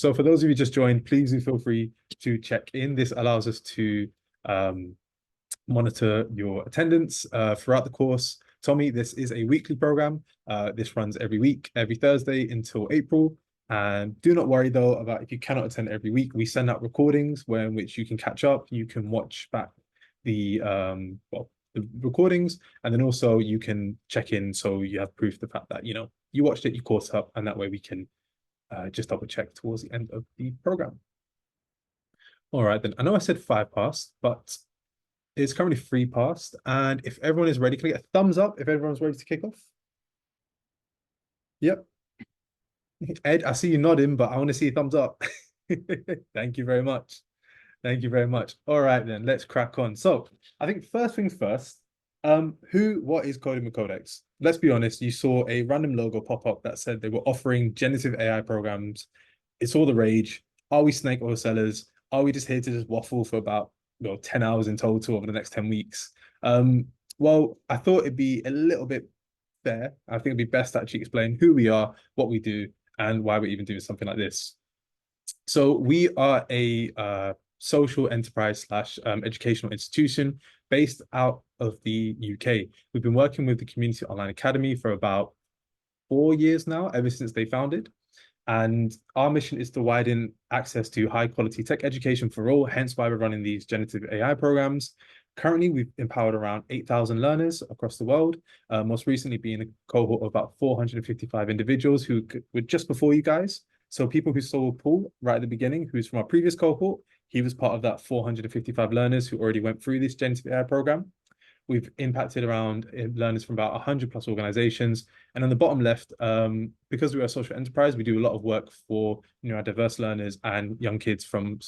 So for those of you just joined, please do feel free to check in. This allows us to um, monitor your attendance throughout the course. Tommy, this is a weekly program. This runs every week, every Thursday until April. And do not worry though about if you cannot attend every week. We send out recordings where in which you can catch up. You can watch back the the recordings, and then also you can check in so you have proof of the fact that you watched it, you caught up, and that way we can just double check towards the end of the program. All right, then. I know I said 5 past, but it's currently 3 past. And if everyone is ready, can I get a thumbs up if everyone's ready to kick off? Yep. Ed, I see you nodding, but I want to see a thumbs up. Thank you very much. Thank you very much. All right, then let's crack on. So I think first things first, what is Coding with Codex? Let's be honest, you saw a random logo pop up that said they were offering generative AI programs. It's all the rage. Are we snake oil sellers? Are we just here to just waffle for about 10 hours in total over the next 10 weeks? Well, I thought it'd be a little bit fair. I think it'd be best to actually explain who we are, what we do, and why we're even doing something like this. So we are a social enterprise slash educational institution based out of the UK. We've been working with the Community Online Academy for about 4 years now, ever since they founded. And our mission is to widen access to high quality tech education for all, hence why we're running these generative AI programs. Currently, we've empowered around 8,000 learners across the world, most recently being a cohort of about 455 individuals who were just before you guys. So people who saw Paul right at the beginning, who's from our previous cohort, he was part of that 455 learners who already went through this generative AI program. We've impacted around learners from about 100 plus organizations. And on the bottom left, because we're a social enterprise, we do a lot of work for our diverse learners and young kids from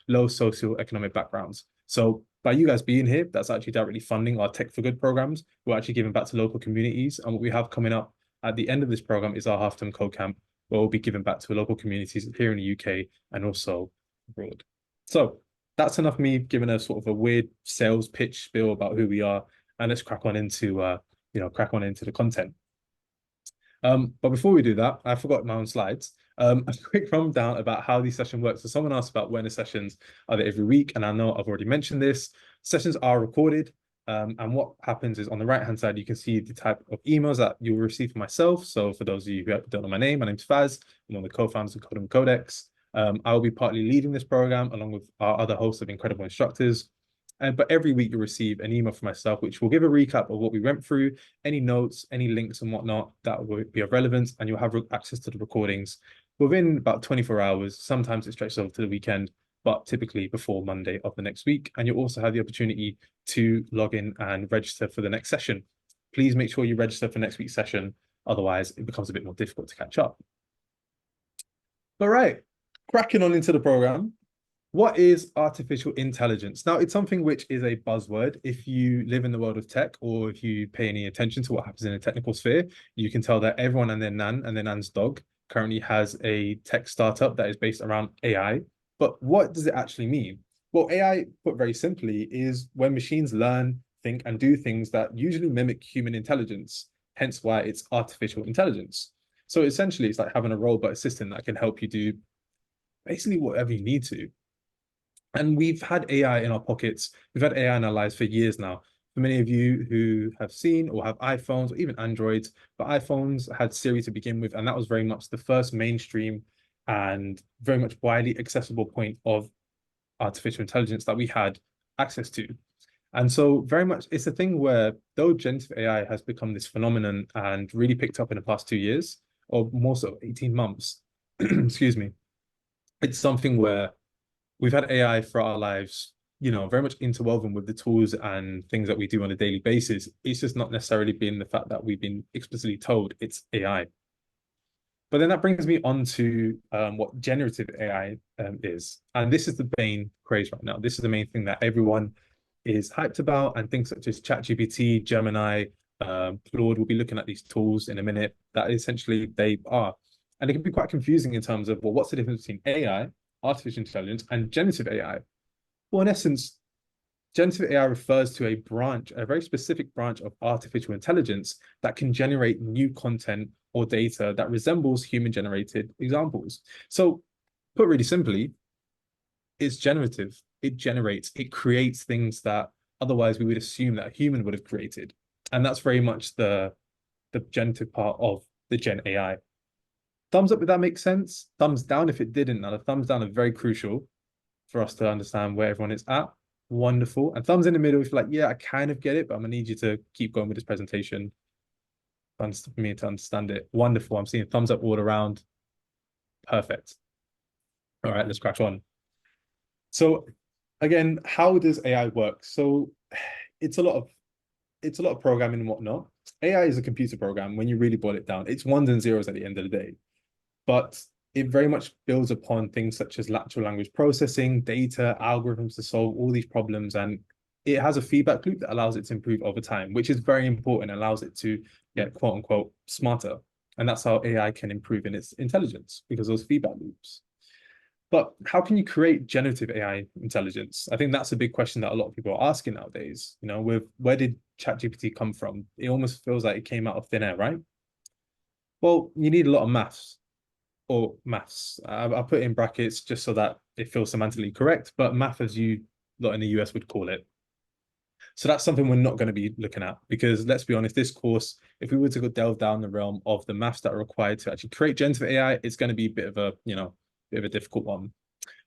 low socioeconomic backgrounds. So by you guys being here, that's actually directly funding our Tech for Good programs. We're actually giving back to local communities. And what we have coming up at the end of this program is our half-term code camp, where we'll be giving back to local communities here in the UK and also abroad. So that's enough me giving a sort of a weird sales pitch spiel about who we are, and let's crack on into the content. But before we do that, I forgot my own slides. A quick rundown about how the session works. So someone asked about when the sessions are there every week, and I know I've already mentioned this. Sessions are recorded, and what happens is on the right-hand side, you can see the type of emails that you'll receive from myself. So for those of you who don't know my name, my name's Faz. I'm one of the co-founders of Coding Codex. I will be partly leading this program along with our other hosts of incredible instructors. But every week you'll receive an email from myself, which will give a recap of what we went through, any notes, any links and whatnot that will be of relevance, and you'll have access to the recordings within about 24 hours. Sometimes it stretches over to the weekend, but typically before Monday of the next week. And you'll also have the opportunity to log in and register for the next session. Please make sure you register for next week's session. Otherwise, it becomes a bit more difficult to catch up. All right, cracking on into the program. What is artificial intelligence? Now, it's something which is a buzzword. If you live in the world of tech, or if you pay any attention to what happens in the technical sphere, you can tell that everyone and their nan and their nan's dog currently has a tech startup that is based around AI. But what does it actually mean? Well, AI, put very simply, is when machines learn, think, and do things that usually mimic human intelligence, hence why it's artificial intelligence. So essentially, it's like having a robot assistant that can help you do basically whatever you need to. And we've had AI in our pockets. We've had AI in our lives for years now. For many of you who have seen or have iPhones or even Androids, but iPhones had Siri to begin with, and that was very much the first mainstream and very much widely accessible point of artificial intelligence that we had access to. And so very much it's a thing where though generative AI has become this phenomenon and really picked up in the past 2 years, or more so 18 months, excuse me, it's something where we've had AI for our lives, very much interwoven with the tools and things that we do on a daily basis. It's just not necessarily been the fact that we've been explicitly told it's AI. But then that brings me on to what generative AI is. And this is the main craze right now. This is the main thing that everyone is hyped about, and things such as ChatGPT, Gemini, Claude, we'll be looking at these tools in a minute, that essentially they are. And it can be quite confusing in terms of, well, what's the difference between AI, artificial intelligence, and generative AI? Well, in essence, generative AI refers to a very specific branch of artificial intelligence that can generate new content or data that resembles human-generated examples. So Put really simply, it's generative. It generates, it creates things that otherwise we would assume that a human would have created. And that's very much the generative part of the Gen AI. Thumbs up if that makes sense. Thumbs down if it didn't. Now, the thumbs down are very crucial for us to understand where everyone is at. Wonderful. And thumbs in the middle if you're like, yeah, I kind of get it, but I'm gonna need you to keep going with this presentation for me to understand it. Wonderful. I'm seeing thumbs up all around. Perfect. All right, let's crack on. So again, how does AI work? So it's a lot of programming and whatnot. AI is a computer program when you really boil it down. It's ones and zeros at the end of the day. But it very much builds upon things such as natural language processing, data, algorithms to solve all these problems. And it has a feedback loop that allows it to improve over time, which is very important, allows it to get quote unquote smarter. And that's how AI can improve in its intelligence because those feedback loops. But how can you create generative AI intelligence? I think that's a big question that a lot of people are asking nowadays. You know, with where did ChatGPT come from? It almost feels like it came out of thin air, right? Well, you need a lot of maths or maths. I put in brackets just so that it feels semantically correct, but math as you lot in the US would call it. So that's something we're not going to be looking at because let's be honest, this course, if we were to go delve down the realm of the maths that are required to actually create generative AI, it's going to be a bit of a, bit of a difficult one.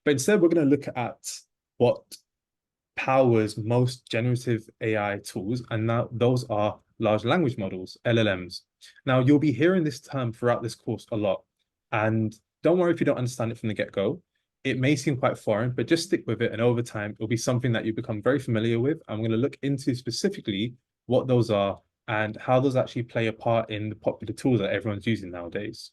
But instead, we're going to look at what powers most generative AI tools, and now those are large language models, LLMs. Now, you'll be hearing this term throughout this course a lot, and don't worry if you don't understand it from the get-go. It may seem quite foreign, but just stick with it, and over time, it'll be something that you become very familiar with. I'm going to look into specifically what those are and how those actually play a part in the popular tools that everyone's using nowadays.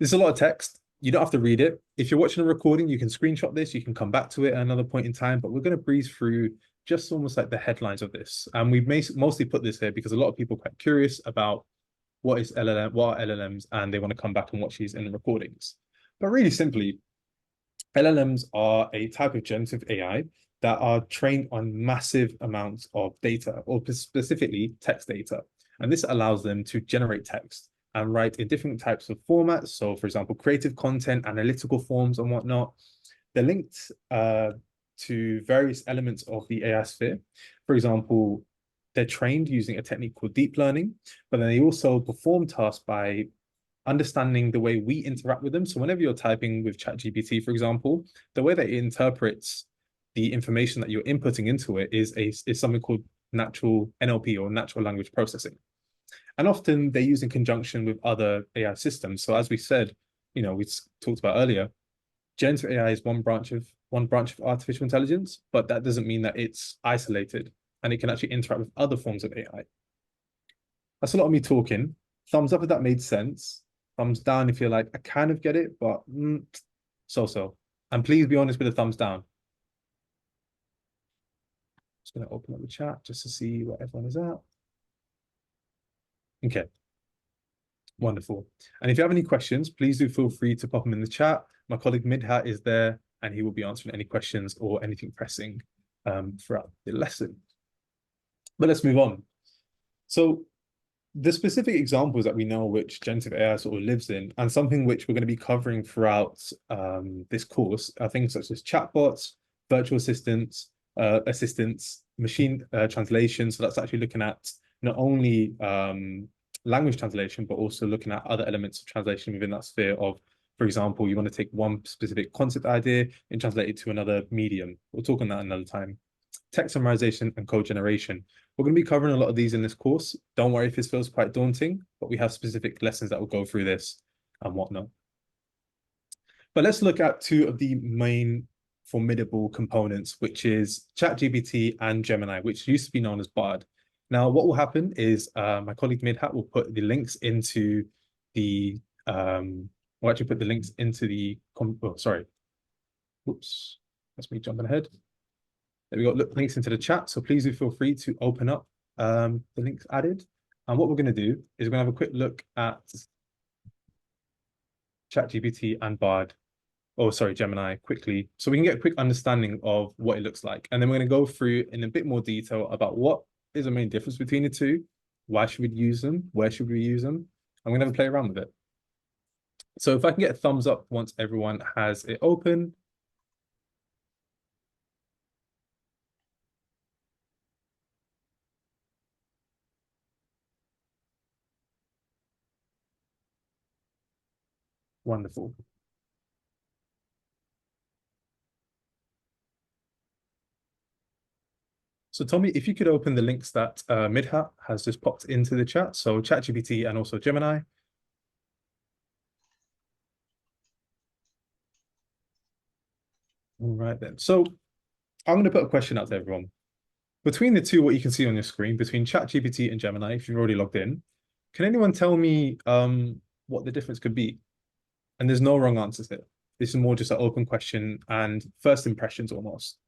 There's a lot of text. You don't have to read it. If you're watching a recording, you can screenshot this. You can come back to it at another point in time, but we're going to breeze through just almost like the headlines of this. And we've mostly put this here because a lot of people are quite curious about what is LLM, what are LLMs, and they want to come back and watch these in the recordings. But really simply, LLMs are a type of generative AI that are trained on massive amounts of data, or specifically text data. And this allows them to generate text and write in different types of formats. So, for example, creative content, analytical forms, and whatnot. They're linked to various elements of the AI sphere. For example, they're trained using a technique called deep learning, but then they also perform tasks by understanding the way we interact with them. So whenever you're typing with ChatGPT, for example, the way that it interprets the information that you're inputting into it is something called natural NLP or natural language processing. And often they're used in conjunction with other AI systems. So as we said, we talked about earlier, generative AI is one branch of artificial intelligence, but that doesn't mean that it's isolated and it can actually interact with other forms of AI. That's a lot of me talking. Thumbs up if that made sense. Thumbs down if you're like, I kind of get it, but so. And please be honest with the thumbs down. Just going to open up the chat just to see what everyone is at. Okay. Wonderful. And if you have any questions, please do feel free to pop them in the chat. My colleague Midhat is there and he will be answering any questions or anything pressing throughout the lesson. But let's move on. So the specific examples that we know which generative AI sort of lives in, and something which we're going to be covering throughout this course, are things such as chatbots, virtual assistants, machine translation. So that's actually looking at not only language translation, but also looking at other elements of translation within that sphere of, for example, you want to take one specific concept idea and translate it to another medium. We'll talk on that another time. Text summarization and code generation. We're going to be covering a lot of these in this course. Don't worry if this feels quite daunting, but we have specific lessons that will go through this and whatnot. But let's look at two of the main formidable components, which is ChatGPT and Gemini, which used to be known as Bard. Now, what will happen is my colleague Midhat will put the links into the, we'll actually put the links into the, sorry. Oops, that's me jumping ahead. There we go, links into the chat. So please do feel free to open up the links added. And what we're going to do is we're going to have a quick look at ChatGPT and Bard. Oh, sorry, Gemini, quickly. So we can get a quick understanding of what it looks like. And then we're going to go through in a bit more detail about what is the main difference between the two. Why should we use them? Where should we use them? I'm going to have a play around with it. So if I can get a thumbs up once everyone has it open. Wonderful. So Tommy, if you could open the links that Midhat has just popped into the chat. So ChatGPT and also Gemini. All right then. So I'm going to put a question out to everyone. Between the two, what you can see on your screen, between ChatGPT and Gemini, if you've already logged in, can anyone tell me what the difference could be? And there's no wrong answers here. This is more just an open question and first impressions almost.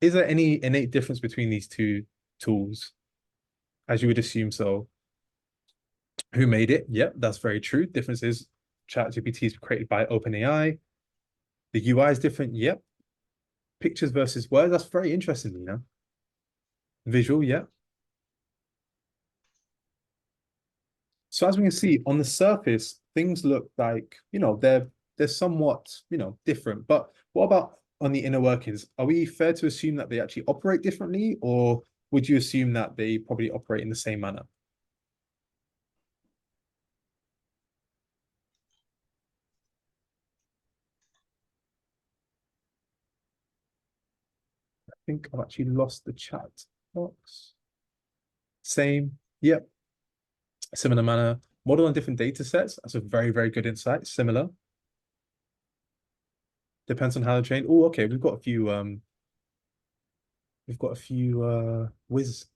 Is there any innate difference between these two tools, as you would assume so? Who made it? Yep, that's very true. Difference is ChatGPT is created by OpenAI. The UI is different. Yep. Pictures versus words. That's very interesting, you know. Visual, yeah. So as we can see on the surface, things look like, they're somewhat, different. But what about on the inner workings? Are we fair to assume that they actually operate differently, or would you assume that they probably operate in the same manner? I think I've actually lost the chat box. Same. Yep. Similar manner. Model on different data sets. That's a very, very good insight. Similar. Depends on how they're trained. Oh, okay. We've got a few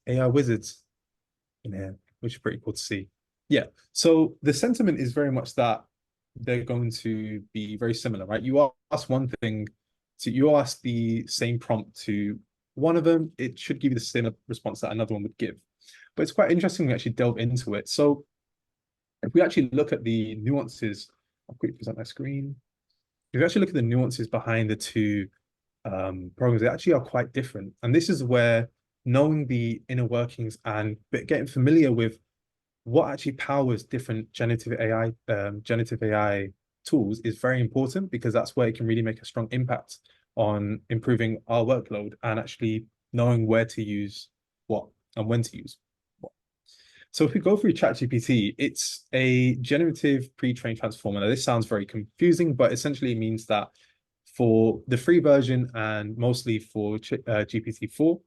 AI wizards in here, which is pretty cool to see. Yeah. So the sentiment is very much that they're going to be very similar, right? You ask the same prompt to one of them, it should give you the same response that another one would give. But it's quite interesting to actually delve into it. So if we actually look at the nuances, I'll quickly present my screen. If you actually look at the nuances behind the two programs, they actually are quite different. And this is where knowing the inner workings and getting familiar with what actually powers different generative AI tools is very important because that's where it can really make a strong impact on improving our workload and actually knowing where to use what and when to use what. So if we go through ChatGPT, it's a generative pre-trained transformer. Now, this sounds very confusing, but essentially it means that for the free version and mostly for GPT-4,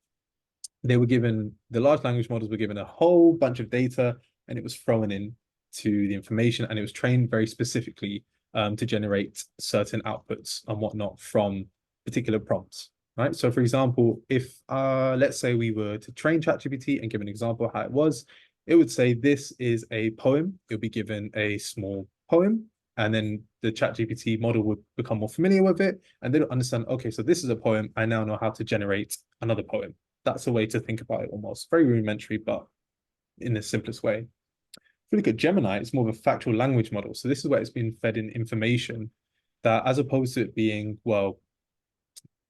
the large language models were given a whole bunch of data and it was thrown in to the information and it was trained very specifically to generate certain outputs and whatnot from particular prompts, right? So for example, if let's say we were to train ChatGPT and give an example of how it would say this is a poem. It would be given a small poem and then the ChatGPT model would become more familiar with it and they would understand, okay, so this is a poem. I now know how to generate another poem. That's a way to think about it almost. Very rudimentary, but in the simplest way. If we look at Gemini, it's more of a factual language model. So this is where it's been fed in information that as opposed to it being, well,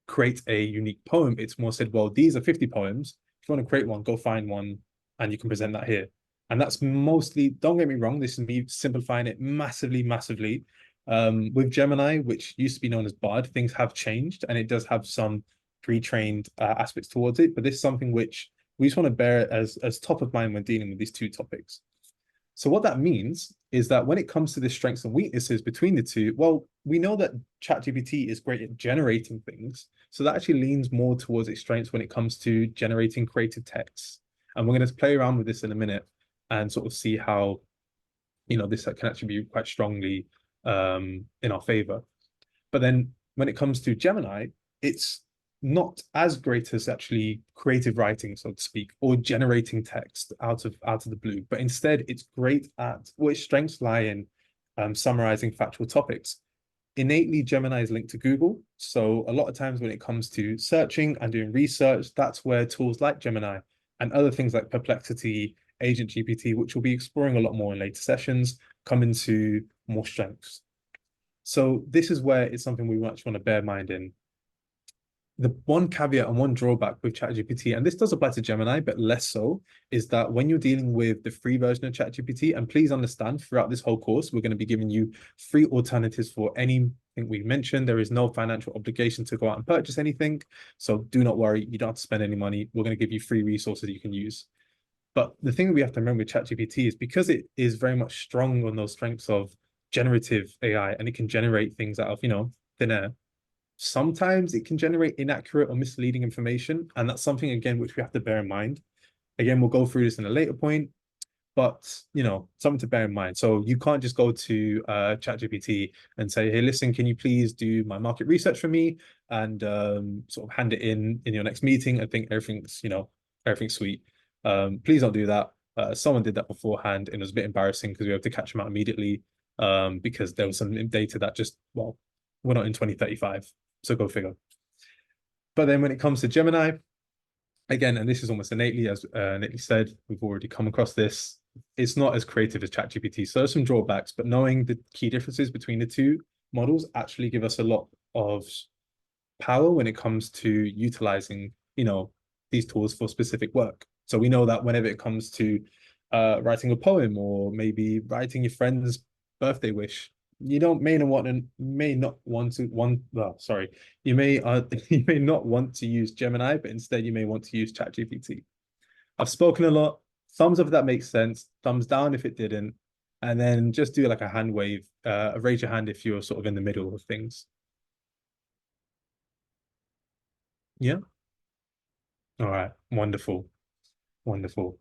create a unique poem, it's more said, well, these are 50 poems. If you want to create one, go find one and you can present that here. And that's mostly, don't get me wrong, this is me simplifying it massively, massively. With Gemini, which used to be known as Bard, things have changed and it does have some pre-trained aspects towards it. But this is something which we just want to bear as top of mind when dealing with these two topics. So what that means is that when it comes to the strengths and weaknesses between the two, well, we know that ChatGPT is great at generating things. So that actually leans more towards its strengths when it comes to generating creative texts. And we're going to play around with this in a minute and sort of see how, this can actually be quite strongly in our favor. But then when it comes to Gemini, it's not as great as actually creative writing, so to speak, or generating text out of the blue. But instead, it's great at its strengths lie in summarizing factual topics. Innately, Gemini is linked to Google. So a lot of times when it comes to searching and doing research, that's where tools like Gemini and other things like Perplexity, Agent GPT, which we'll be exploring a lot more in later sessions, come into more strengths. So this is where it's something we much want to bear mind in. the one caveat and one drawback with ChatGPT, and this does apply to Gemini, but less so, is that when you're dealing with the free version of ChatGPT, and please understand, throughout this whole course, we're going to be giving you free alternatives for anything we mentioned. There is no financial obligation to go out and purchase anything. So do not worry, you don't have to spend any money. We're going to give you free resources you can use. But the thing that we have to remember with ChatGPT is because it is very much strong on those strengths of generative AI and it can generate things out of, thin air. Sometimes it can generate inaccurate or misleading information. And that's something, again, which we have to bear in mind. Again, we'll go through this in a later point, but something to bear in mind. So you can't just go to ChatGPT and say, "Hey, listen, can you please do my market research for me and sort of hand it in your next meeting and think everything's sweet." Please don't do that. Someone did that beforehand, and it was a bit embarrassing because we have to catch them out immediately because there was some data that just, well, we're not in 2035, so go figure. But then when it comes to Gemini, again, and this is almost innately, as Nick said, we've already come across this. It's not as creative as ChatGPT. So there's some drawbacks, but knowing the key differences between the two models actually give us a lot of power when it comes to utilizing, these tools for specific work. So we know that whenever it comes to writing a poem or maybe writing your friend's birthday wish, you don't may not want to one well, sorry, you may you may not want to use Gemini, but instead you may want to use ChatGPT. I've spoken a lot. Thumbs up if that makes sense. Thumbs down if it didn't. And then just do like a hand wave, raise your hand if you're sort of in the middle of things. Yeah. All right. Wonderful. Wonderful.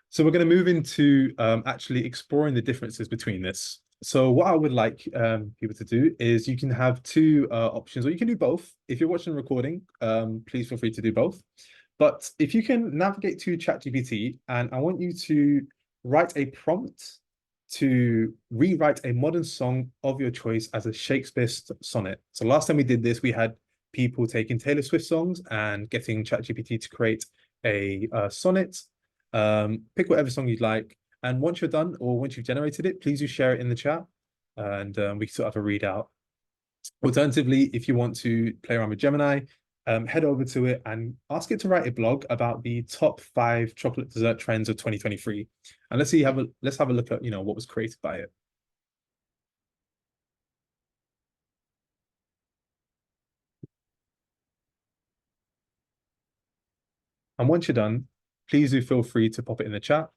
So we're going to move into actually exploring the differences between this. So what I would like people to do is you can have two options, or you can do both. If you're watching the recording, please feel free to do both. But if you can navigate to ChatGPT, and I want you to write a prompt to rewrite a modern song of your choice as a Shakespeare sonnet. So last time we did this, we had people taking Taylor Swift songs and getting ChatGPT to create a sonnet. Pick whatever song you'd like. And once you're done, or once you've generated it, please do share it in the chat and we can sort of have a readout. Alternatively, if you want to play around with Gemini, head over to it and ask it to write a blog about the top 5 chocolate dessert trends of 2023. And let's have a look at what was created by it. And once you're done, please do feel free to pop it in the chat.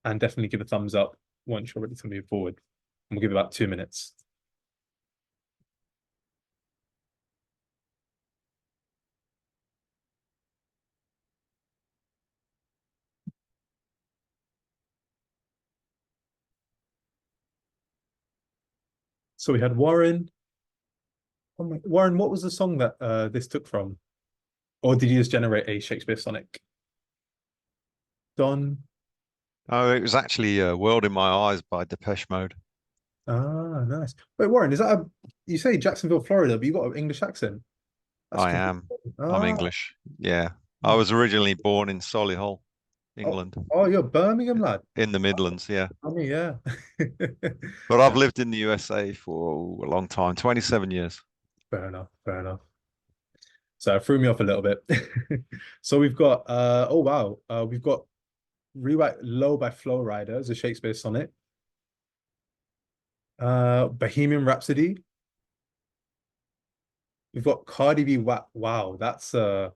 And definitely give a thumbs up once you're ready to move forward. And we'll give it about 2 minutes. So we had Warren. Oh my, Warren, what was the song that this took from? Or did you just generate a Shakespeare sonnet? Don. Oh, it was actually World in My Eyes by Depeche Mode. Ah, nice. Wait, Warren, is that you say Jacksonville, Florida, but you got an English accent? That's I completely. am. I'm Ah, English. Yeah. I was originally born in Solihull, oh, England, oh, you're Birmingham lad. in the Midlands. Yeah. I mean, yeah. But I've No, lived in the USA for a long time, 27 years. fair enough, fair enough. So it threw me off a little bit. So we've got oh wow, we've got Rewrite Low by Flow Rider as a Shakespeare sonnet. Bohemian Rhapsody. We've got Cardi B. Wow, that's I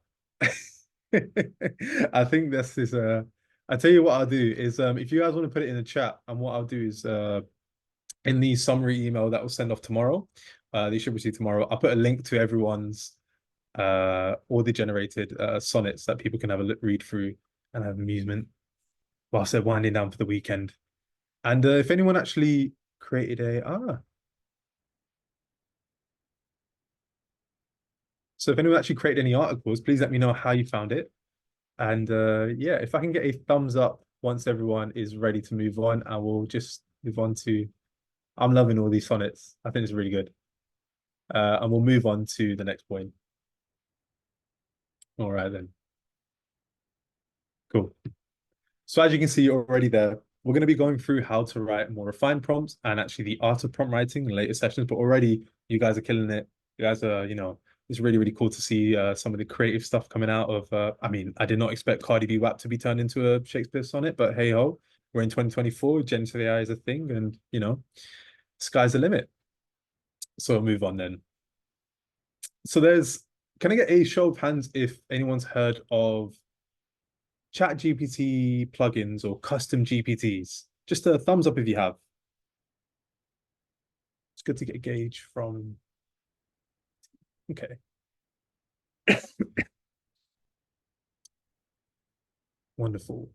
think this is I tell you what I'll do is if you guys want to put it in the chat, and what I'll do is in the summary email that will send off tomorrow, they should receive tomorrow. I'll put a link to everyone's audio generated sonnets that people can have a look, read through and have amusement whilst they're winding down for the weekend. And if anyone actually created so if anyone actually created any articles, please let me know how you found it. And yeah, if I can get a thumbs up once everyone is ready to move on, I will just move on to. I'm loving all these sonnets. I think it's really good. And we'll move on to the next point. All right then. Cool. So as you can see, you're already there. we're going to be going through how to write more refined prompts and actually the art of prompt writing in later sessions. But already you guys are killing it. You guys are, it's really, really cool to see some of the creative stuff coming out of. I mean, I did not expect Cardi B WAP to be turned into a Shakespeare sonnet, but hey ho, we're in 2024. Generative AI is a thing, and sky's the limit. So we'll move on then. So can I get a show of hands if anyone's heard of Chat GPT plugins or custom GPTs? Just a thumbs up if you have. It's good to get a gauge from. Okay. Wonderful.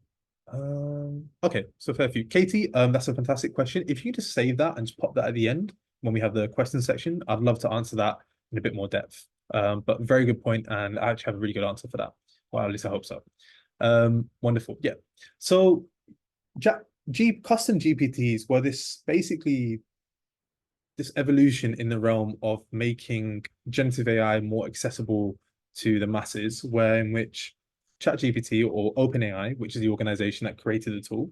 Okay, so fair few. Katie, that's a fantastic question. If you just save that and just pop that at the end when we have the question section, I'd love to answer that in a bit more depth. But very good point, and I actually have a really good answer for that. Well, at least I hope so. Wonderful. Yeah. So custom GPTs were this evolution in the realm of making generative AI more accessible to the masses, where in which ChatGPT or OpenAI, which is the organization that created the tool,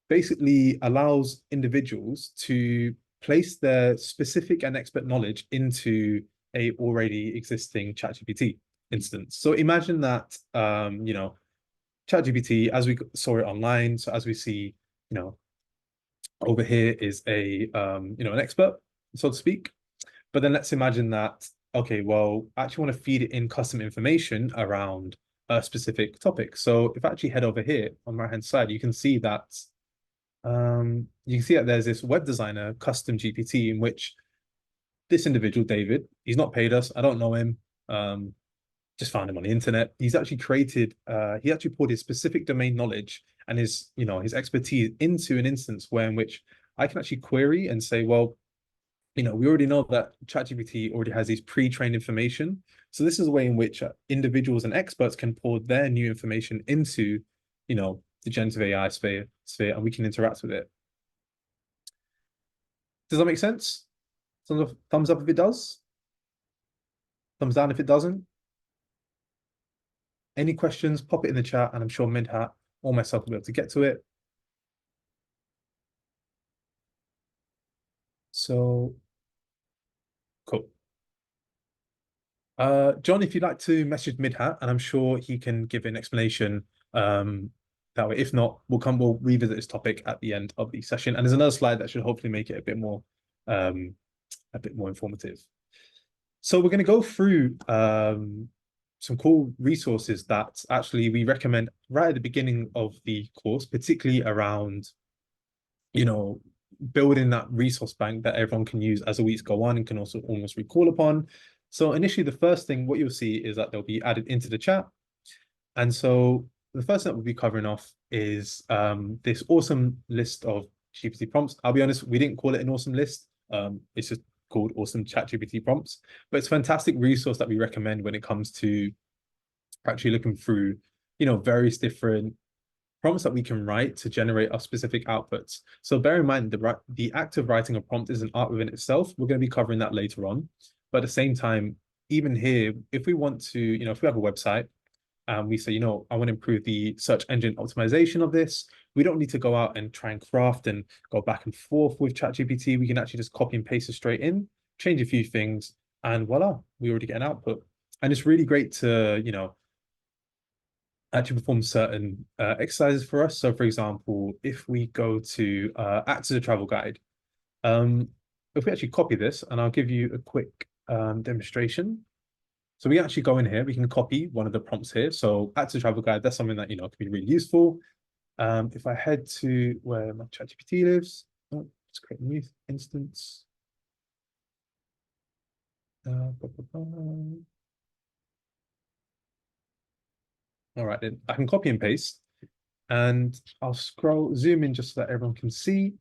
basically allows individuals to place their specific and expert knowledge into a already existing ChatGPT instance. So imagine that ChatGPT, as we saw it online, so as we see, over here is an expert, so to speak. But then let's imagine that, okay, well, I actually want to feed it in custom information around a specific topic. So if I actually head over here on the right hand side, you can see that there's this web designer custom GPT in which this individual, David, he's not paid us. I don't know him. Just found him on the internet. He actually poured his specific domain knowledge and his expertise into an instance where in which I can actually query and say, well, we already know that ChatGPT already has these pre-trained information. So this is a way in which individuals and experts can pour their new information into, the generative AI sphere, and we can interact with it. Does that make sense? Thumbs up if it does. Thumbs down if it doesn't. Any questions, pop it in the chat, and I'm sure Midhat or myself will be able to get to it. So, cool. John, if you'd like to message Midhat, and I'm sure he can give an explanation that way. If not, we'll revisit this topic at the end of the session. And there's another slide that should hopefully make it um, a bit more informative. So we're going to go through some cool resources that actually we recommend right at the beginning of the course, particularly around, building that resource bank that everyone can use as the weeks go on and can also almost recall upon. So initially, the first thing, what you'll see is that they'll be added into the chat. And so the first thing that we'll be covering off is this awesome list of GPT prompts. I'll be honest, we didn't call it an awesome list. It's just called awesome ChatGPT prompts, but it's a fantastic resource that we recommend when it comes to actually looking through, various different prompts that we can write to generate our specific outputs. So bear in mind the act of writing a prompt is an art within itself. We're going to be covering that later on. But at the same time, even here, if we want to, if we have a website and we say, I want to improve the search engine optimization of this, we don't need to go out and try and craft and go back and forth with ChatGPT. We can actually just copy and paste it straight in, change a few things, and voila, we already get an output. And it's really great to, actually perform certain exercises for us. So, for example, if we go to act as a travel guide, if we actually copy this, and I'll give you a quick demonstration. So we actually go in here, we can copy one of the prompts here. So act as a travel guide, that's something that, can be really useful. If I head to where my ChatGPT lives, let's create a new instance. All right, then I can copy and paste and I'll zoom in just so that everyone can see.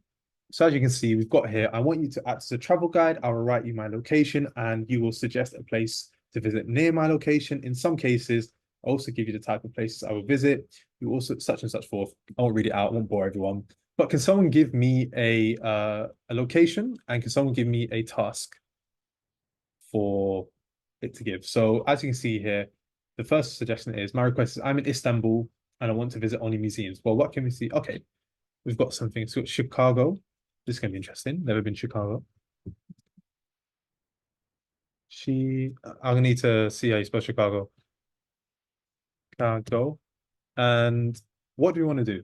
So as you can see, we've got here, I want you to act as a travel guide. I will write you my location and you will suggest a place to visit near my location. In some cases, I also give you the type of places I will visit. You also such and such forth. I won't read it out, I won't bore everyone. But can someone give me a location and can someone give me a task for it to give? So as you can see here, the first suggestion is my request is I'm in Istanbul and I want to visit only museums. Well, what can we see? Okay, We've got something. So Chicago. This is gonna be interesting. Never been Chicago. I'm gonna need to see how you spell Chicago. Chicago. And what do we want to do?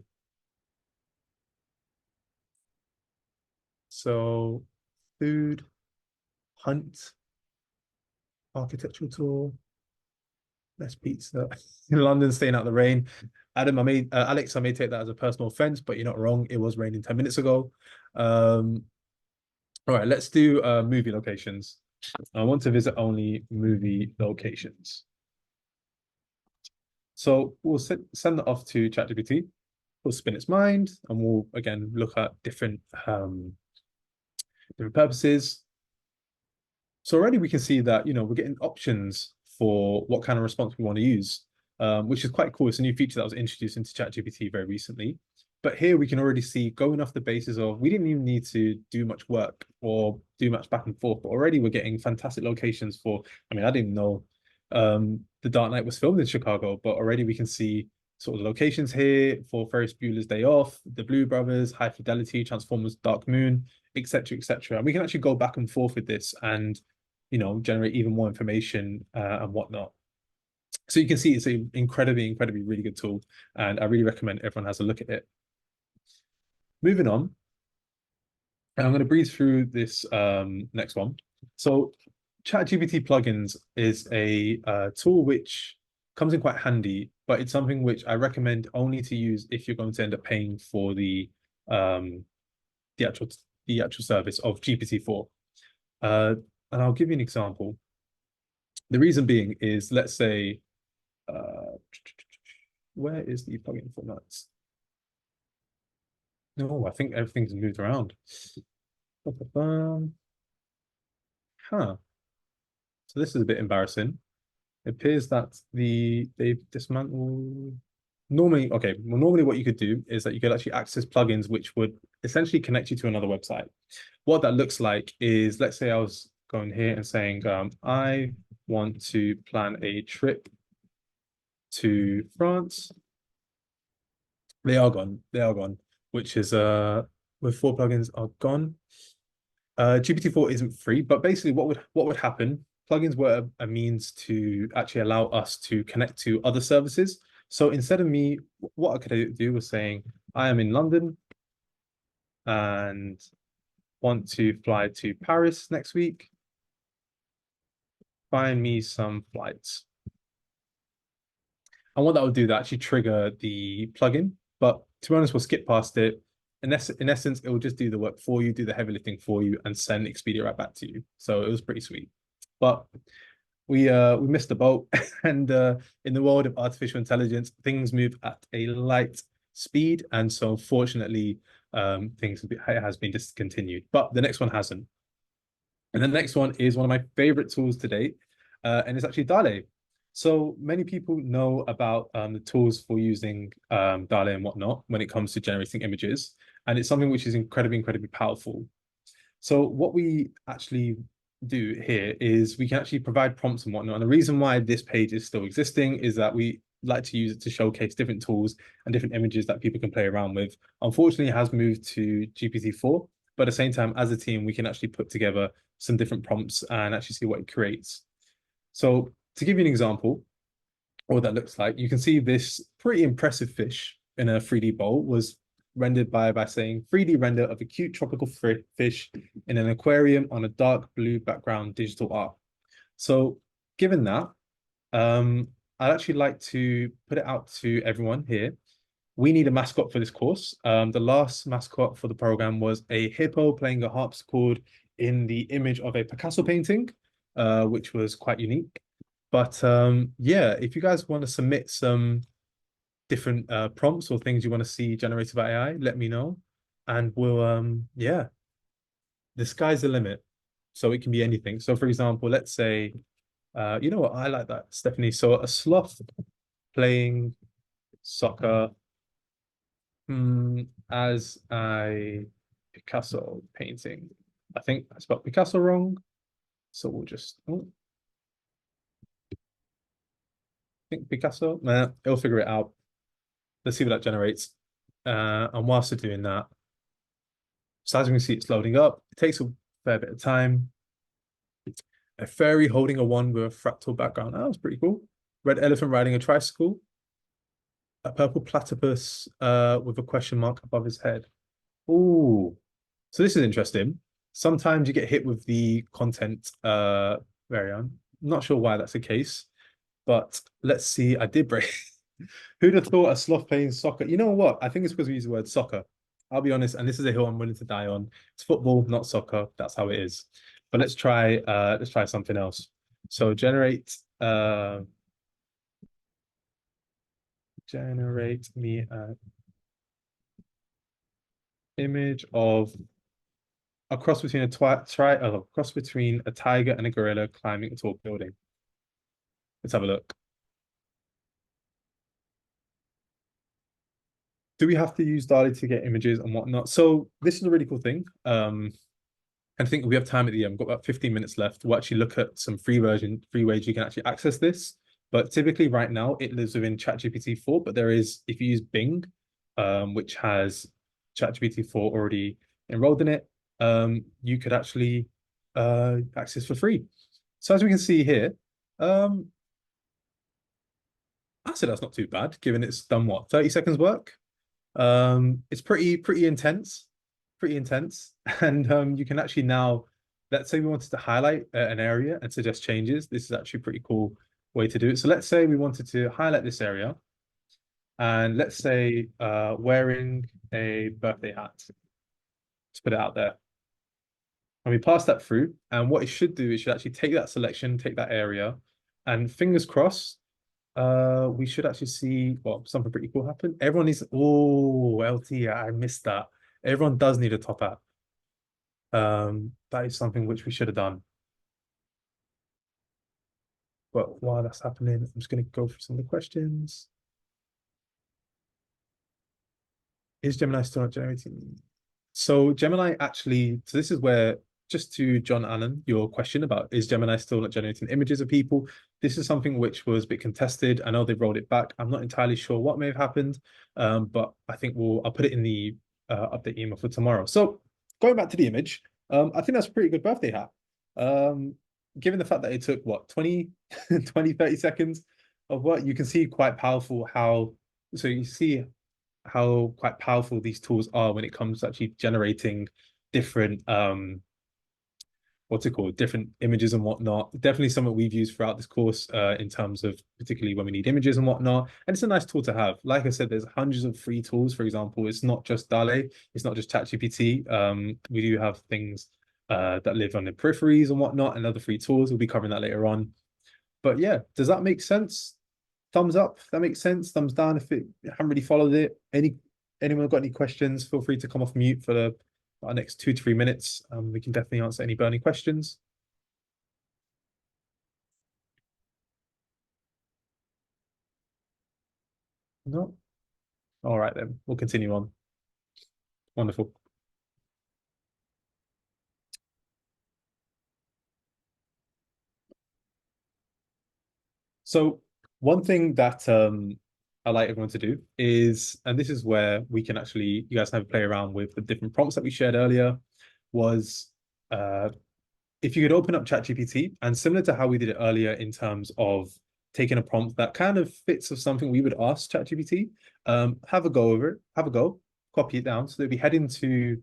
So food, hunt, architectural tour, best pizza in London, staying out the rain. Alex, I may take that as a personal offense, but you're not wrong. It was raining 10 minutes ago. Um, all right, let's do movie locations. I want to visit only movie locations. So we'll send that off to ChatGPT. We'll spin its mind, and we'll again look at different purposes. So already we can see that, we're getting options for what kind of response we want to use, which is quite cool. It's a new feature that was introduced into ChatGPT very recently. But here we can already see going off the basis of we didn't even need to do much work or do much back and forth, but already we're getting fantastic locations for, I mean, I didn't know The Dark Knight was filmed in Chicago, but already we can see sort of the locations here for Ferris Bueller's Day Off, The Blue Brothers, High Fidelity, Transformers Dark Moon, etc., etc. And we can actually go back and forth with this and generate even more information and whatnot. So you can see it's an incredibly, incredibly really good tool, and I really recommend everyone has a look at it. Moving on, and I'm going to breeze through this next one. So ChatGPT plugins is a tool which comes in quite handy, but it's something which I recommend only to use if you're going to end up paying for um, the actual the actual service of GPT-4. Uh, and I'll give you an example. The reason being is, let's say, uh, where is the plugin for nuts? No, I think everything's moved around. Huh. So this is a bit embarrassing. It appears that they've dismantled. Normally, okay, well, normally what you could do is that you could actually access plugins which would essentially connect you to another website. What that looks like is, let's say I was going here and saying, I want to plan a trip to France. They are gone. They are gone. Which is with four plugins are gone. GPT-4 isn't free, but basically what would happen? Plugins were a means to actually allow us to connect to other services. So instead of me, what I could do was saying, I am in London and want to fly to Paris next week. Find me some flights. And what that would do, that actually trigger the plugin. But to be honest, we'll skip past it. In essence, it will just do the work for you, do the heavy lifting for you, and send Expedia right back to you. So it was pretty sweet. But we missed the boat, and in the world of artificial intelligence, things move at a light speed, and so fortunately, things it has been discontinued. But the next one hasn't. And the next one is one of my favorite tools to date, and it's actually Dale. So many people know about the tools for using Dale and whatnot when it comes to generating images, and it's something which is incredibly, incredibly powerful. So what we actually do here is we can actually provide prompts and whatnot. And the reason why this page is still existing is that we like to use it to showcase different tools and different images that people can play around with. Unfortunately, it has moved to GPT-4, but at the same time, as a team, we can actually put together some different prompts and actually see what it creates. So to give you an example, what that looks like, you can see this pretty impressive fish in a 3D bowl was rendered by saying 3D render of a cute tropical fish in an aquarium on a dark blue background digital art. So given that, I'd actually like to put it out to everyone here. We need a mascot for this course. The last mascot for the program was a hippo playing a harpsichord in the image of a Picasso painting, which was quite unique. But yeah, if you guys want to submit some different prompts or things you want to see generated by AI, let me know. And we'll yeah, the sky's the limit. So it can be anything. So for example, let's say you know what, I like that, Stephanie. So a sloth playing soccer as a Picasso painting. I think I spelled Picasso wrong. So we'll just I think Picasso. Nah, it'll figure it out. Let's see what that generates. And whilst they're doing that, so as we can see, it's loading up. It takes a fair bit of time. A fairy holding a wand with a fractal background. Oh, that's pretty cool. Red elephant riding a tricycle. A purple platypus with a question mark above his head. Ooh. So this is interesting. Sometimes you get hit with the content variant. Not sure why that's the case, but let's see. I did break. Who'd have thought a sloth playing soccer? You know what? I think it's because we use the word soccer. I'll be honest, and this is a hill I'm willing to die on. It's football, not soccer. That's how it is. But let's try something else. So generate me an image of a cross between a cross between a tiger and a gorilla climbing a tall building. Let's have a look. Do we have to use DALL-E to get images and whatnot? So this is a really cool thing. I think we have time at the end. We've got about 15 minutes left. We'll actually look at some free ways you can actually access this. But typically right now it lives within ChatGPT 4, but there is, if you use Bing, which has ChatGPT 4 already enrolled in it, you could actually access for free. So as we can see here, um, I said that's not too bad, given it's done what, 30 seconds work? It's pretty intense, pretty intense. And you can actually now, let's say we wanted to highlight an area and suggest changes. This is actually a pretty cool way to do it. So let's say we wanted to highlight this area and let's say wearing a birthday hat. Let's put it out there. And we pass that through. And what it should do is should actually take that selection, take that area, and fingers crossed, we should actually see well something pretty cool happen. Everyone needs LT, I missed that. Everyone does need a top hat. That is something which we should have done. But while that's happening, I'm just going to go through some of the questions. Is Gemini still not generating? So Gemini actually, so this is where, just to John Allen, your question about is Gemini still not generating images of people? This is something which was a bit contested. I know they've rolled it back. I'm not entirely sure what may have happened, but I think I'll put it in the update email for tomorrow. So going back to the image, I think that's a pretty good birthday hat. Um, Given the fact that it took what 30 seconds of what you can see quite powerful how so you see how quite powerful these tools are when it comes to actually generating different what's it called, different images and whatnot. Definitely something we've used throughout this course in terms of particularly when we need images and whatnot. And it's a nice tool to have. Like I said, there's hundreds of free tools. For example, it's not just DALL-E, it's not just ChatGPT. We do have things that live on the peripheries and whatnot, and other free tools. We'll be covering that later on. But yeah, does that make sense? Thumbs up if that makes sense. Thumbs down if it you haven't really followed it. Anyone got any questions? Feel free to come off mute for our next 2 to 3 minutes. We can definitely answer any burning questions. No. All right then. We'll continue on. Wonderful. So one thing that I like everyone to do is, and this is where we can actually, you guys have a play around with the different prompts that we shared earlier, was uh, if you could open up ChatGPT and similar to how we did it earlier in terms of taking a prompt that kind of fits of something we would ask ChatGPT, have a go over it, have a go, copy it down. So they'll be heading to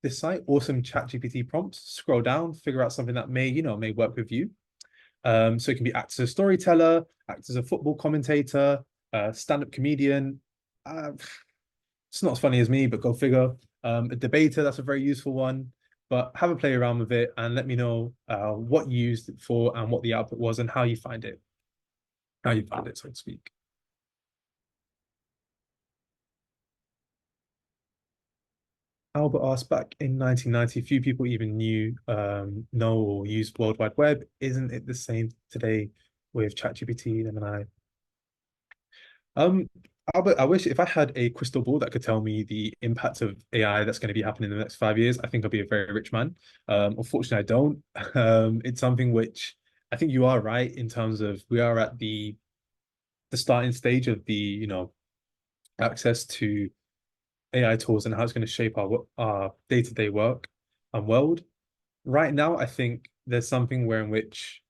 this site, awesome ChatGPT prompts, scroll down, figure out something that may work with you. So it can be act as a storyteller, act as a football commentator, stand-up comedian. Uh, it's not as funny as me, but go figure. A debater, that's a very useful one. But have a play around with it and let me know what you used it for and what the output was and how you find it, so to speak. Albert asked back in 1990, few people even know or use World Wide Web. Isn't it the same today with ChatGPT, Gemini? Um, Albert, I wish if I had a crystal ball that could tell me the impact of AI that's going to be happening in the next 5 years, I think I'd be a very rich man. Unfortunately, I don't. It's something which I think you are right in terms of we are at the starting stage of the access to AI tools and how it's going to shape our day-to-day work and world. Right now, I think there's something where in which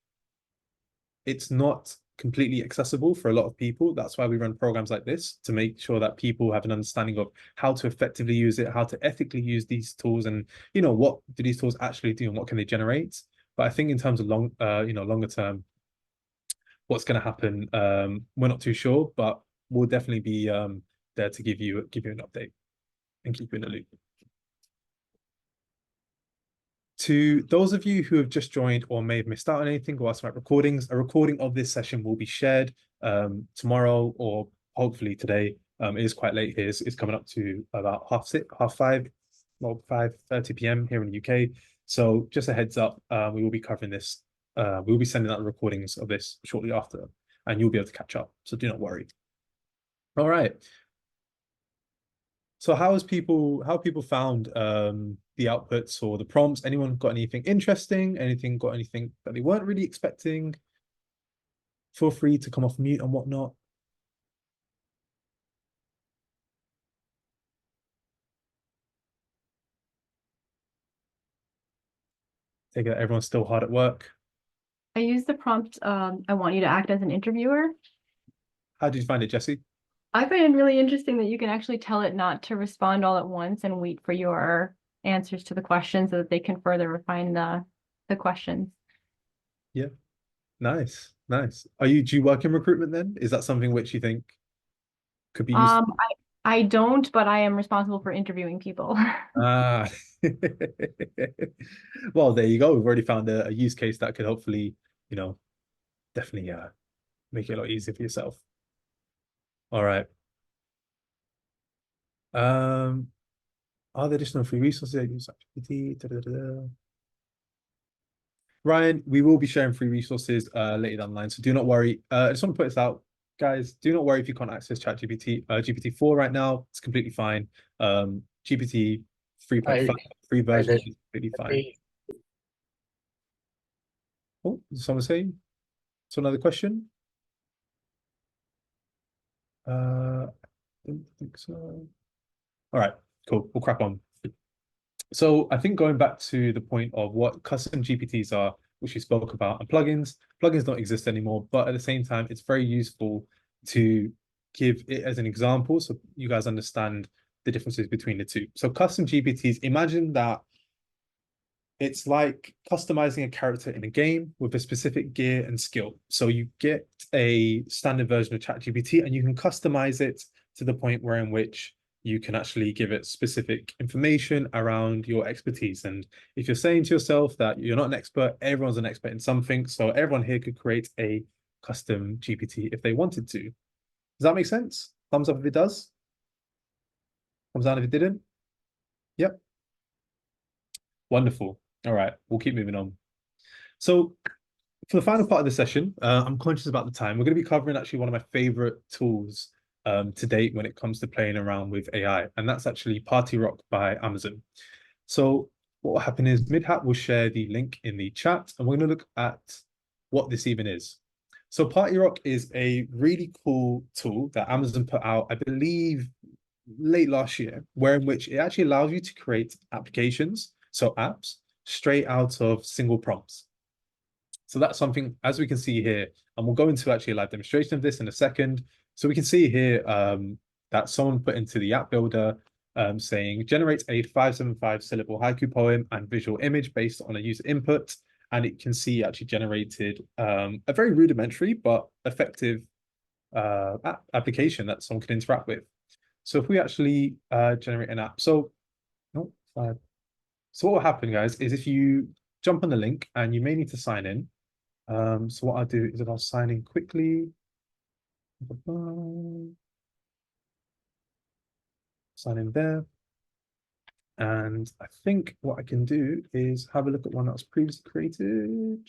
it's not completely accessible for a lot of people. That's why we run programs like this to make sure that people have an understanding of how to effectively use it, how to ethically use these tools, and what do these tools actually do and what can they generate. But I think in terms of longer term, what's going to happen, we're not too sure, but we'll definitely be there to give you an update and keep you in the loop. To those of you who have just joined or may have missed out on anything or asked about recordings, a recording of this session will be shared tomorrow or hopefully today. It is quite late here. It's coming up to about half five, well, 5:30 p.m. here in the UK. So just a heads up, we will be covering this. We will be sending out the recordings of this shortly after, and you'll be able to catch up. So do not worry. All right. So how have people found the outputs or the prompts? Anyone got anything interesting? Got anything that they weren't really expecting? Feel free to come off mute and whatnot. Take it that everyone's still hard at work. I use the prompt, I want you to act as an interviewer. How did you find it, Jesse? I find it really interesting that you can actually tell it not to respond all at once and wait for your answers to the questions so that they can further refine the questions. Yeah, nice, nice. Do you work in recruitment then? Is that something which you think could be used? I don't, but I am responsible for interviewing people. Ah, well, there you go. We've already found a use case that could hopefully, definitely make it a lot easier for yourself. All right. Um, are there additional free resources that use ChatGPT? Da, da, da, da. Ryan, we will be sharing free resources later down the line, so do not worry. I just want to put this out, guys. Do not worry if you can't access ChatGPT, GPT-4 right now. It's completely fine. GPT 3.5 free I version did. is completely fine. Oh, is someone saying? So another question? I don't think so. All right, cool. We'll crack on. So I think going back to the point of what custom GPTs are, which we spoke about, and plugins don't exist anymore, but at the same time, it's very useful to give it as an example so you guys understand the differences between the two. So custom GPTs, imagine that it's like customizing a character in a game with a specific gear and skill. So you get a standard version of ChatGPT and you can customize it to the point where in which you can actually give it specific information around your expertise. And if you're saying to yourself that you're not an expert, everyone's an expert in something. So everyone here could create a custom GPT if they wanted to. Does that make sense? Thumbs up if it does. Thumbs down if it didn't. Yep. Wonderful. All right, we'll keep moving on. So for the final part of the session, I'm conscious about the time. We're going to be covering actually one of my favorite tools to date when it comes to playing around with AI, and that's actually Party Rock by Amazon. So what will happen is Midhat will share the link in the chat, and we're going to look at what this even is. So Party Rock is a really cool tool that Amazon put out, I believe, late last year, where in which it actually allows you to create applications, so apps, straight out of single prompts. So that's something, as we can see here, and we'll go into actually a live demonstration of this in a second. So we can see here that someone put into the app builder saying, generate a 575 syllable haiku poem and visual image based on a user input. And it can see actually generated a very rudimentary but effective application that someone can interact with. So if we actually generate an app, so so what will happen, guys, is if you jump on the link and you may need to sign in. So what I'll do is I'll sign in quickly. Sign in there. And I think what I can do is have a look at one that was previously created.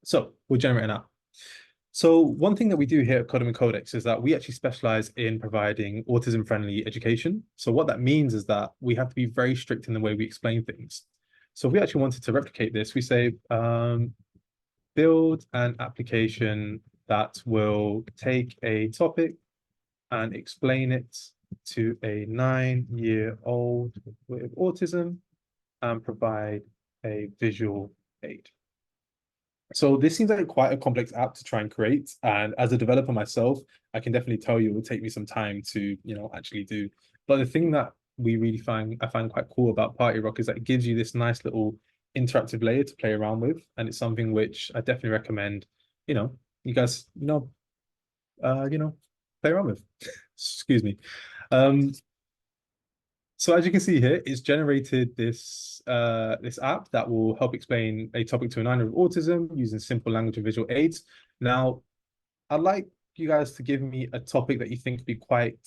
So we'll generate an app. So one thing that we do here at Codem and Codex is that we actually specialize in providing autism-friendly education. So what that means is that we have to be very strict in the way we explain things. So if we actually wanted to replicate this, we say build an application that will take a topic and explain it to a 9-year-old with autism and provide a visual aid. So this seems like quite a complex app to try and create. And as a developer myself, I can definitely tell you it will take me some time to, actually do. But the thing that I find quite cool about Party Rock is that it gives you this nice little interactive layer to play around with. And it's something which I definitely recommend, you guys, play around with. Excuse me. Um, so as you can see here, it's generated this app that will help explain a topic to a 9-year-old with autism using simple language and visual aids. Now, I'd like you guys to give me a topic that you think would be quite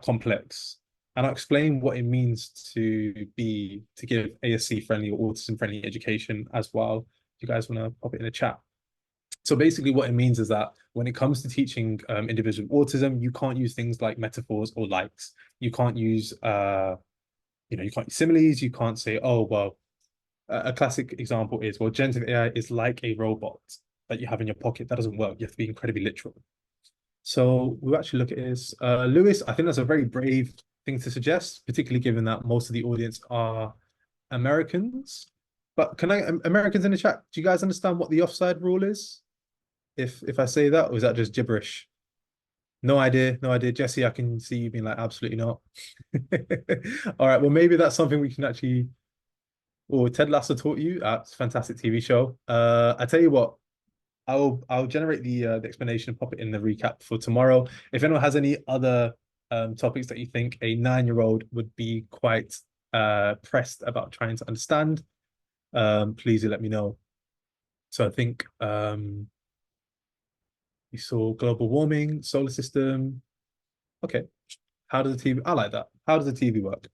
complex. And I'll explain what it means to give ASC friendly or autism friendly education as well. If you guys want to pop it in the chat. So basically, what it means is that when it comes to teaching individuals with autism, you can't use things like metaphors or likes. You can't use you can't use similes. You can't say, oh well. A classic example is, well, generative AI is like a robot that you have in your pocket. That doesn't work. You have to be incredibly literal. So we'll actually look at this. Lewis, I think that's a very brave thing to suggest, particularly given that most of the audience are Americans. But Americans in the chat, do you guys understand what the offside rule is? If I say that, or is that just gibberish? No idea, no idea. Jesse, I can see you being like, absolutely not. All right, well, maybe that's something we can actually, or Ted Lasso taught you. It's a fantastic TV show. I tell you what, I'll generate the explanation and pop it in the recap for tomorrow. If anyone has any other topics that you think a 9-year-old would be quite pressed about trying to understand, please do let me know. So I think we saw global warming, solar system. Okay. How does the TV? I like that. How does the TV work?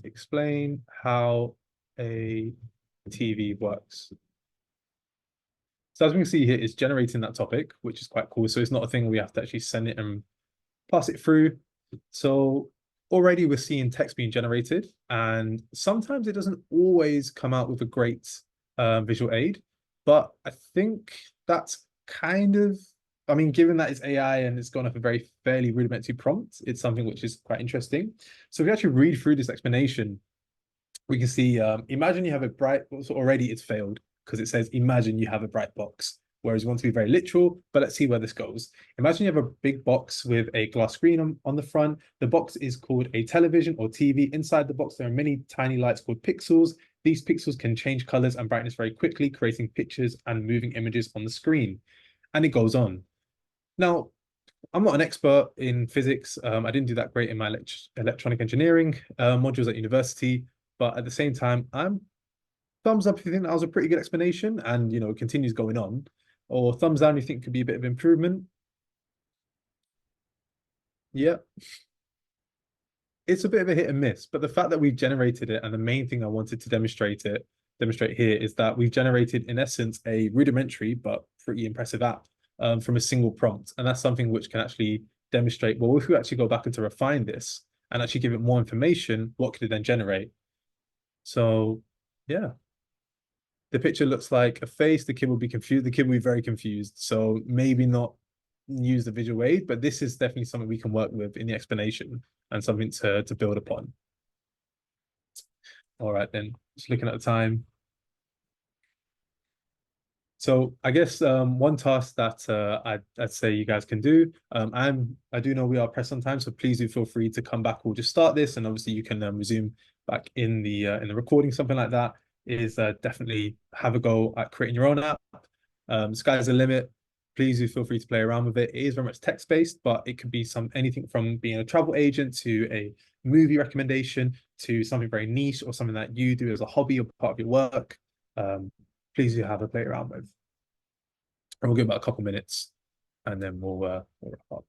Explain how a TV works. So as we can see here, it's generating that topic, which is quite cool. So it's not a thing we have to actually send it and pass it through. So already we're seeing text being generated, and sometimes it doesn't always come out with a great visual aid. But I think that's kind of, I mean, given that it's AI and it's gone off a very fairly rudimentary prompt, it's something which is quite interesting. So if you actually read through this explanation, we can see, imagine you have a bright, so already it's failed because it says, imagine you have a bright box. Whereas we want to be very literal, but let's see where this goes. Imagine you have a big box with a glass screen on the front. The box is called a television or TV. Inside the box, there are many tiny lights called pixels. These pixels can change colors and brightness very quickly, creating pictures and moving images on the screen. And it goes on. Now, I'm not an expert in physics. I didn't do that great in my electronic engineering modules at university, but at the same time, I'm thumbs up if you think that was a pretty good explanation and it continues going on, or thumbs down if you think could be a bit of improvement. Yeah, it's a bit of a hit and miss, but the fact that we've generated it, and the main thing I wanted to demonstrate here is that we've generated in essence a rudimentary but pretty impressive app from a single prompt, and that's something which can actually demonstrate, well, if we actually go back and to refine this and actually give it more information, what could it then generate? So yeah, the picture looks like a face. The kid will be confused. The kid will be very confused. So maybe not use the visual aid, but this is definitely something we can work with in the explanation and something to build upon. All right, then, just looking at the time. So I guess one task that I'd say you guys can do. I do know we are pressed on time, so please do feel free to come back. We'll just start this, and obviously you can resume back in the recording, something like that. Is definitely have a go at creating your own app. Sky's the limit. Please do feel free to play around with it. It is very much text based, but it could be anything from being a travel agent to a movie recommendation to something very niche or something that you do as a hobby or part of your work. Please do have a play around with. And we'll give about a couple minutes and then we'll wrap up.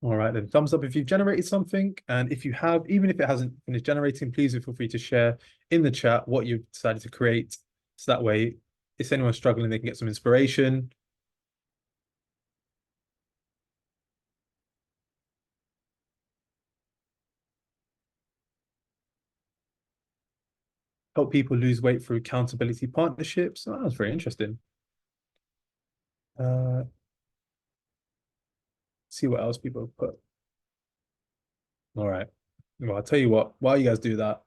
All right, then thumbs up if you've generated something. And if you have, even if it hasn't finished generating, please feel free to share in the chat what you've decided to create. So that way, if anyone's struggling, they can get some inspiration. Help people lose weight through accountability partnerships. Oh, that's very interesting. See what else people have put. All right. Well, I'll tell you what, while you guys do that,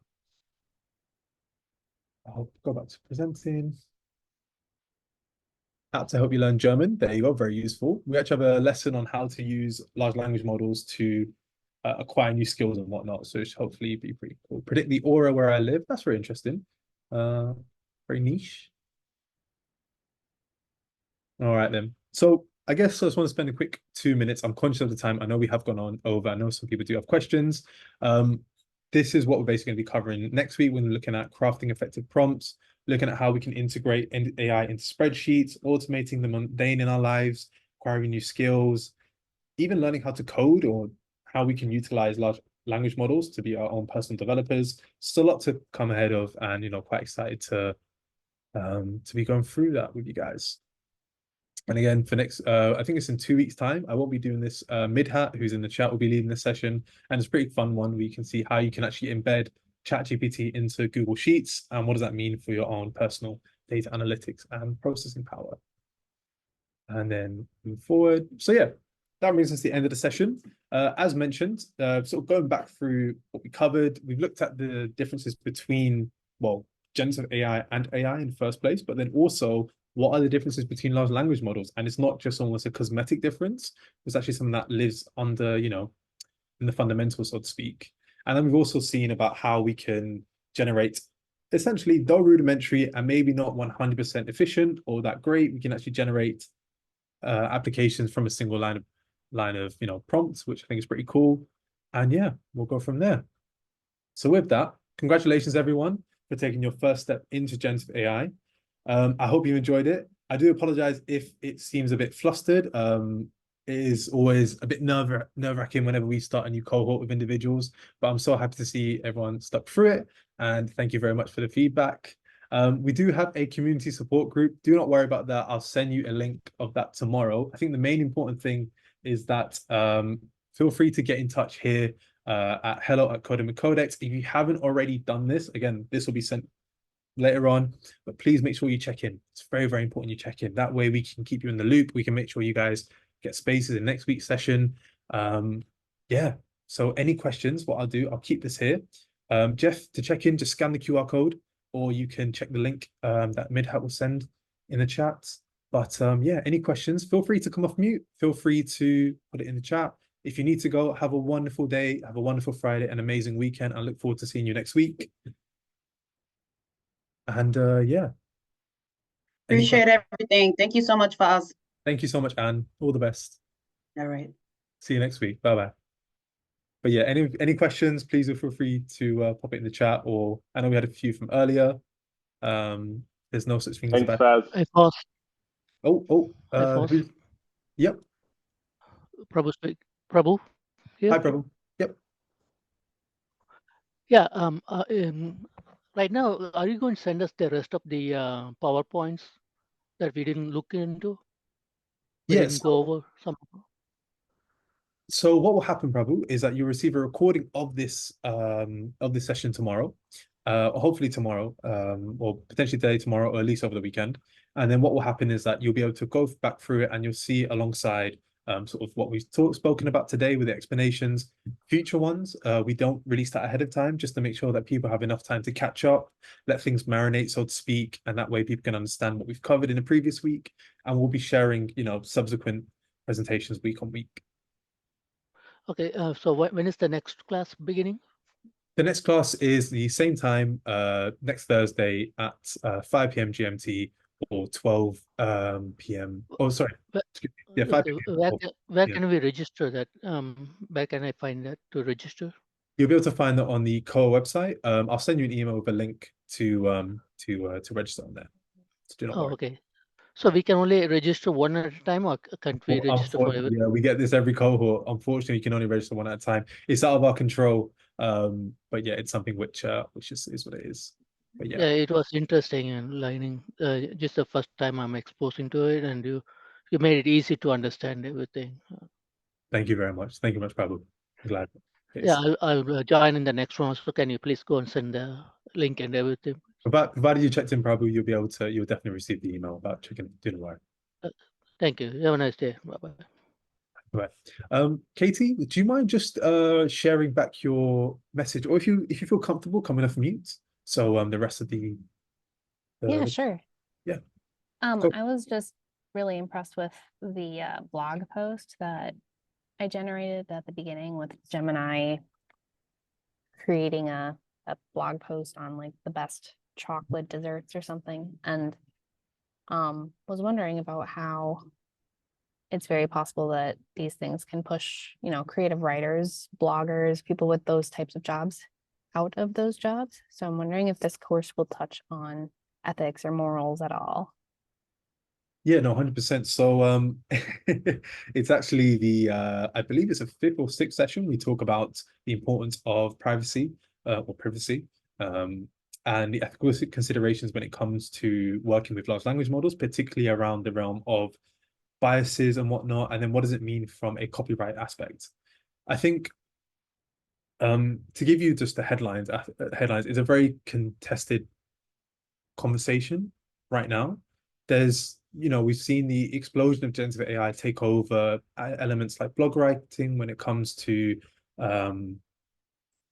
I'll go back to presenting. App to help you learn German. There you go, very useful. We actually have a lesson on how to use large language models to acquire new skills and whatnot. So it should hopefully be pretty cool. Predict the aura where I live. That's very interesting. Uh, Very niche. All right then. So I guess I just want to spend a quick 2 minutes. I'm conscious of the time. I know we have gone on over. I know some people do have questions. Um, this is what we're basically going to be covering next week when we're looking at crafting effective prompts, looking at how we can integrate AI into spreadsheets, automating the mundane in our lives, acquiring new skills, even learning how to code or how we can utilize large language models to be our own personal developers. Still a lot to come ahead of, and quite excited to be going through that with you guys. And again, for next, I think it's in 2 weeks' time. I won't be doing this. Midhat, who's in the chat, will be leading this session, and it's a pretty fun one. We can see how you can actually embed ChatGPT into Google Sheets, and what does that mean for your own personal data analytics and processing power. And then move forward. So yeah, that brings us to the end of the session. As mentioned, sort of going back through what we covered, we've looked at the differences between, well, generative AI and AI in the first place, but then also what are the differences between large language models? And it's not just almost a cosmetic difference. It's actually something that lives under, in the fundamentals, so to speak. And then we've also seen about how we can generate essentially, though rudimentary and maybe not 100% efficient or that great, we can actually generate applications from a single line of prompts, which I think is pretty cool. And yeah, we'll go from there. So with that, congratulations everyone for taking your first step into generative AI. I hope you enjoyed it. I do apologize if it seems a bit flustered. It is always a bit nerve-wracking whenever we start a new cohort of individuals, but I'm so happy to see everyone stuck through it. And thank you very much for the feedback. We do have a community support group. Do not worry about that. I'll send you a link of that tomorrow. I think the main important thing is that feel free to get in touch here at hello@coding with Codex. If you haven't already done this, again, this will be sent later on, but please make sure you check in. It's very, very important you check in. That way we can keep you in the loop. We can make sure you guys get spaces in next week's session. Yeah. So any questions, what I'll do, I'll keep this here. Jeff, to check in, just scan the QR code, or you can check the link that Midhat will send in the chat. But yeah, any questions, feel free to come off mute. Feel free to put it in the chat. If you need to go, have a wonderful day, have a wonderful Friday, an amazing weekend. I look forward to seeing you next week. And yeah, Appreciate everything. Thank you so much, Faz. thank you so much, Anne. All the best. All right. See you next week. Bye bye. But yeah, any questions, please feel free to pop it in the chat, or I know we had a few from earlier. There's no such thing as a Thanks, bad. Faz. Hi, Faz. Who's... Yep. Prabhu speak. Prabhu here. Hi, Prabhu. Yep. Yeah. Right now, are you going to send us the rest of the PowerPoints that we didn't look into? We Yes. didn't go over some. So what will happen, Prabhu, is that you'll receive a recording of this session tomorrow, or hopefully tomorrow, or potentially today, tomorrow, or at least over the weekend. And then what will happen is that you'll be able to go back through it, and you'll see alongside sort of what we've spoken about today with the explanations. Future ones, we don't release that ahead of time, just to make sure that people have enough time to catch up, let things marinate, so to speak, and that way people can understand what we've covered in the previous week. And we'll be sharing, subsequent presentations week on week. Okay. So when is the next class beginning? The next class is the same time, next Thursday at 5 p.m. GMT or 12 p.m. Oh, sorry. Yeah, 5 Okay, p.m. where can we register that? Where can I find that to register? You'll be able to find that on the COA website. I'll send you an email with a link to register on there. So do not worry. Okay. So we can only register one at a time, or can't we Well, register for unfortunately, every? yeah, we get this every cohort. Unfortunately, you can only register one at a time. It's out of our control. But yeah, it's something which is what it is. But yeah, Yeah, it was interesting and learning. Just the first time I'm exposing to it, and you made it easy to understand everything. thank you very much. Thank you much, Prabhu. I'm glad. Yeah, Yes. I'll join in the next one. So can you please go and send the link and everything? Provided you checked in, Prabhu, you'll definitely receive the email about checking. Don't worry. Uh, Thank you. Have a nice day. Bye bye. Right. Katie, do you mind just sharing back your message, or if you feel comfortable coming off mute, so the rest of Yeah, the sure. yeah. Cool. I was just really impressed with the blog post that I generated at the beginning with Gemini creating a blog post on like the best chocolate desserts or something, and was wondering about how it's very possible that these things can push, creative writers, bloggers, people with those types of jobs out of those jobs. So I'm wondering if this course will touch on ethics or morals at all. Yeah, no, 100%. So it's actually the I believe it's a fifth or sixth session. We talk about the importance of privacy or privacy and the ethical considerations when it comes to working with large language models, particularly around the realm of biases and whatnot. And then what does it mean from a copyright aspect? I think to give you just the headlines, it's a very contested conversation right now. We've seen the explosion of generative AI take over elements like blog writing when it comes to um,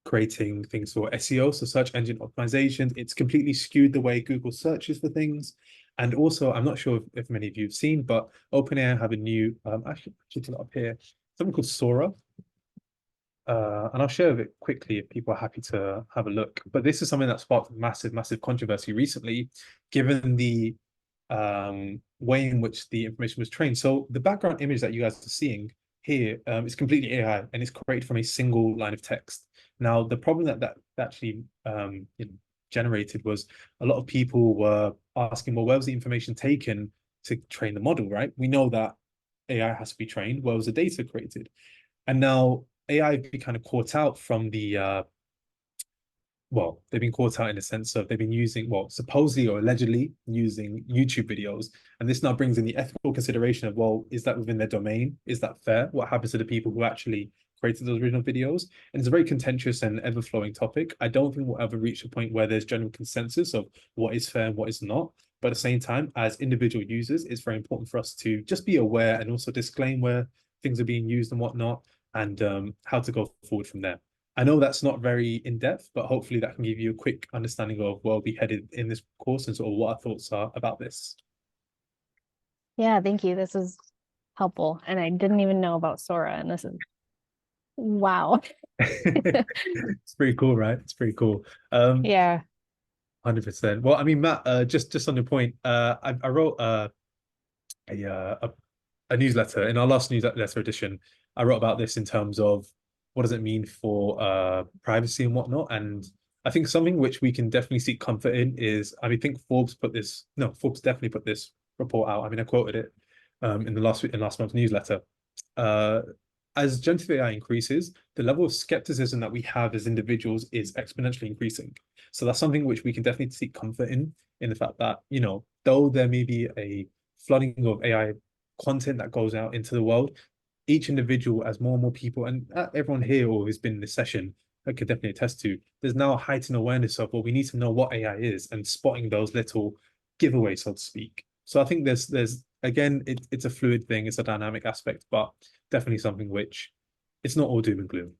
creating things for SEO, so search engine optimization. It's completely skewed the way Google searches for things. And also, I'm not sure if many of you have seen, but OpenAI have a new, actually, put it up here, something called Sora. And I'll share it quickly if people are happy to have a look. But this is something that sparked massive controversy recently, given the way in which the information was trained. So the background image that you guys are seeing here is completely AI and it's created from a single line of text. Now, the problem that actually generated was a lot of people were asking, well, where was the information taken to train the model, right? We know that AI has to be trained. Where was the data created? And now AI have been kind of caught out from they've been caught out in the sense of they've been using, supposedly or allegedly using YouTube videos. And this now brings in the ethical consideration of, well, is that within their domain? Is that fair? What happens to the people who actually created those original videos? And it's a very contentious and ever-flowing topic. I don't think we'll ever reach a point where there's general consensus of what is fair and what is not. But at the same time, as individual users, it's very important for us to just be aware and also disclaim where things are being used and whatnot, and how to go forward from there. I know that's not very in depth, but hopefully that can give you a quick understanding of where we'll be headed in this course and sort of what our thoughts are about this. Yeah, thank you. This is helpful. And I didn't even know about Sora, and this is wow. It's pretty cool, right? It's pretty cool. Yeah. 100%. Well, I mean, Matt, just on the point, I wrote a newsletter in our last newsletter edition. I wrote about this in terms of what does it mean for privacy and whatnot. And I think something which we can definitely seek comfort in is, I mean, I think Forbes definitely put this report out. I mean, I quoted it in last month's newsletter. Uh, as generative AI increases, the level of skepticism that we have as individuals is exponentially increasing. So that's something which we can definitely seek comfort in the fact that, though there may be a flooding of AI content that goes out into the world, each individual, as more and more people, and everyone here or who's been in this session, I could definitely attest to, there's now a heightened awareness of, well, we need to know what AI is and spotting those little giveaways, so to speak. So I think there's again, it's a fluid thing, it's a dynamic aspect, but definitely something which it's not all doom and gloom.